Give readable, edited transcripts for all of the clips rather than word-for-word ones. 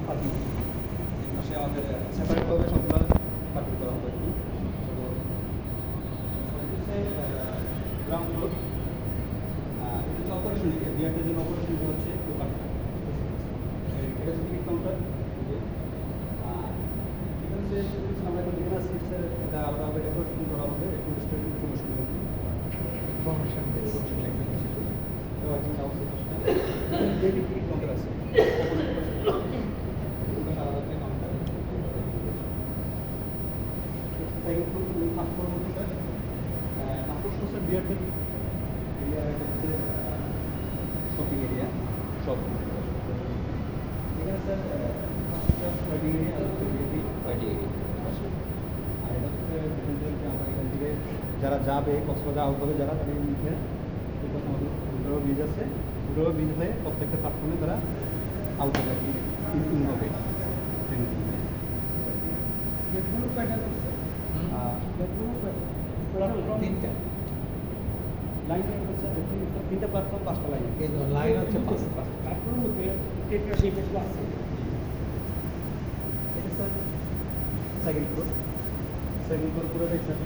Parking পাশে আমাদের সেপারেটভাবে সবগুলো পার্কিং করা হবে আর কি। গ্রাউন্ড ফ্লোর এটা হচ্ছে অপারেশন এরিয়া, বিয়ারদের জন্য অপারেশন এরিয়া হচ্ছে দোকানটা, এটা হচ্ছে টিকিট কাউন্টার। এটা হচ্ছে আমরা এখন ডিনার সিটসের এটা আলাদাভাবে ডেকোরেশন করা হবে, একটু রেস্টুরেন্ট ইনফরমেশন টিকিট কাউন্টার আছে বিয়ারদের এরিয়া হচ্ছে শপিং এরিয়া সব এখানে স্যার ওয়েটিং এরিয়া আর ওয়েটিং এরিয়া। আর এটা হচ্ছে আমরা এখান থেকে যারা যাবে কক্সবাজার আউট হবে যারা তাদের নিচে আমাদের দুটো ব্রিজ আছে, দুটো ব্রিজ হয়ে প্রত্যেকটা প্ল্যাটফর্মে তারা আউট হবে আর কি, ইন হবে তিনটা লাইন হচ্ছে তিনটা প্ল্যাটফর্ম, 5টা লাইন লাইন হচ্ছে 5টা প্ল্যাটফর্মের মধ্যে এটা সেই পেছনে আছে। এটা স্যার সেকেন্ড ফ্লোর পুরোটাই স্যার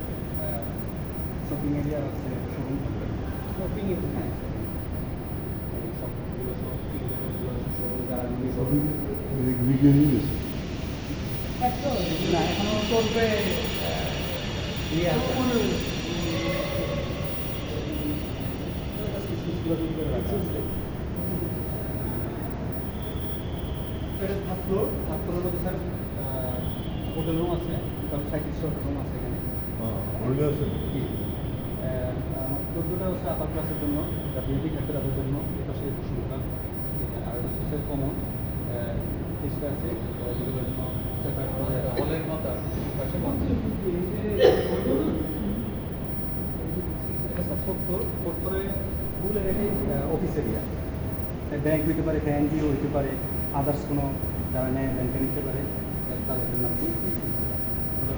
শপিং এরিয়া আছে, শপিং এরিয়া। হ্যাঁ এই সবগুলো শোরুম যারা নিয়ে না এখনো চলবে থার্ড মধ্যে স্যার হোটেল রুম আছে, টোটাল 37টা হোটেল রুম আছে এখানে। জি আমার 14টা হচ্ছে আপার ক্লাসের জন্য, যা বিএপি থাকে তাদের জন্য, এটা সেই প্রশ্নটা। আর এটা হচ্ছে কমন 30টা আছে যেগুলোর জন্য সেপারেট হলের মতো ফোর্থ ফ্লোরে ফুল অফিস এরিয়া, ব্যাংক হইতে পারে, ব্যাংকও হইতে পারে, আদার্স কোনো যারা নেয় ব্যাংকে নিতে পারে তাদের জন্য আর কি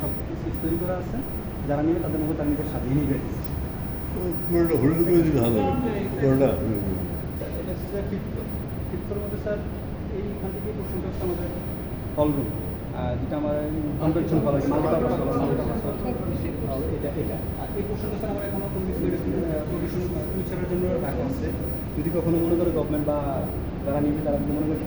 সব কিছু তৈরি করা আছে, যারা নেবে তাদের মধ্যে তার নিজের সাজিয়ে নিবে। এটা হচ্ছে ফিফথ ফ্লোরের মধ্যে স্যার এইখান থেকে প্রশ্নটা হচ্ছে আমাদের হল রুম, যেটা আমার কনভেনশন করা এটা এটা আর এই প্রশ্নটা স্যার আমরা এখনো প্রভিশন ফিউচারের জন্য রাখা আছে, যদি কখনো মনে করে গভর্নমেন্ট বা যারা নিবে তারা যদি মনে করে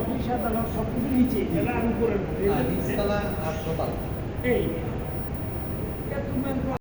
অফিস আদালত সব কিছু নিচে যারা আরো করে নিচতলা আর দোতলা এই